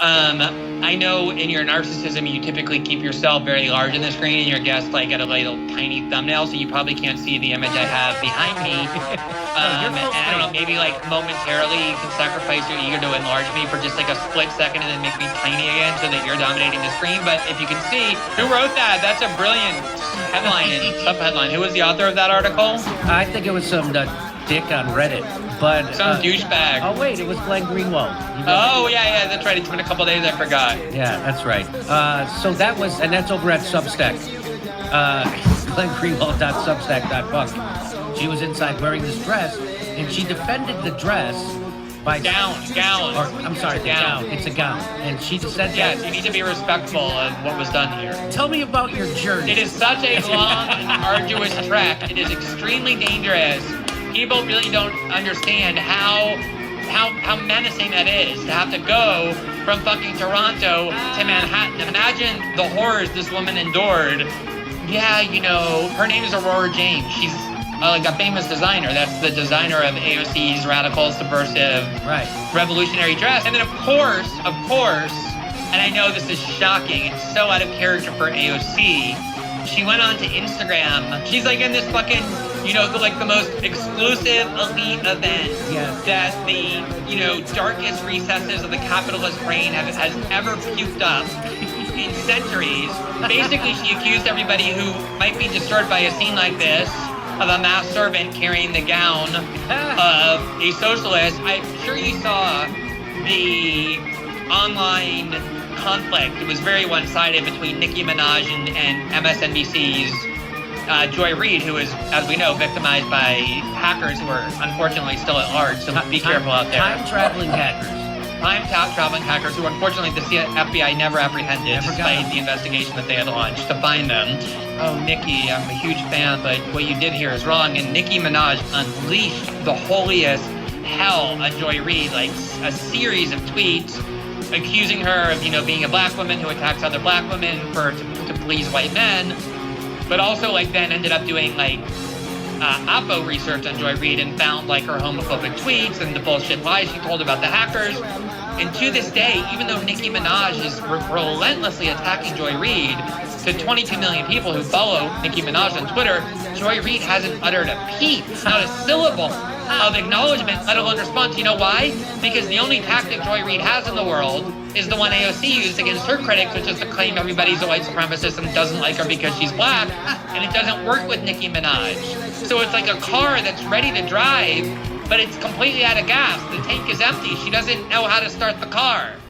I know in your narcissism, you typically keep yourself very large in the screen and your guest like at a little tiny thumbnail, so you probably can't see the image I have behind me. And I don't know, maybe like momentarily you can sacrifice your ego to enlarge me for just like a split second and then make me tiny again so that you're dominating the screen. But if you can see, who wrote that? That's a brilliant headline and subheadline. Who was the author of that article? I think it was some dick on Reddit. But some douchebag. Oh wait, it was Glenn Greenwald. Oh yeah, that's right. It's been a couple days. I forgot. Yeah, that's right. So that was, and that's over at Substack. GlennGreenwald.substack.com. She was inside wearing this dress, and she defended the dress by gown. Or I'm sorry, the gown. It's a gown, and she said, "Yes, you need to be respectful of what was done here." Tell me about your journey. It is such a long, arduous trek. It is extremely dangerous. People really don't understand how menacing that is to have to go from fucking Toronto to Manhattan. Imagine the horrors this woman endured. Yeah, you know, her name is Aurora James. She's like a famous designer. That's the designer of AOC's radical, subversive, revolutionary dress. And then of course, and I know this is shocking, it's so out of character for AOC, she went on to Instagram. She's like in this fucking, you know, like the most exclusive elite event that the, you know, darkest recesses of the capitalist brain has ever puked up in centuries. Basically, she accused everybody who might be disturbed by a scene like this of a masked servant carrying the gown of a socialist. I'm sure you saw the online conflict. It was very one-sided between Nicki Minaj and MSNBC's Joy Reid, who is, as we know, victimized by hackers who are unfortunately still at large. So be careful out there. Time-traveling hackers. Time-traveling hackers who, unfortunately, the FBI never apprehended despite the investigation that they had launched to find them. Oh, Nicki, I'm a huge fan, but what you did here is wrong. And Nicki Minaj unleashed the holiest hell on Joy Reid, like a series of tweets accusing her of, you know, being a black woman who attacks other black women to please white men, but also like then ended up doing like Oppo research on Joy Reid and found like her homophobic tweets and the bullshit lies she told about the hackers. And to this day, even though Nicki Minaj is relentlessly attacking Joy Reid, to 22 million people who follow Nicki Minaj on Twitter, Joy Reid hasn't uttered a peep, not a syllable of acknowledgement, let alone response. You know why? Because the only tactic Joy Reid has in the world is the one AOC used against her critics, which is to claim everybody's a white supremacist and doesn't like her because she's black, and it doesn't work with Nicki Minaj. So it's like a car that's ready to drive, but it's completely out of gas. The tank is empty. She doesn't know how to start the car.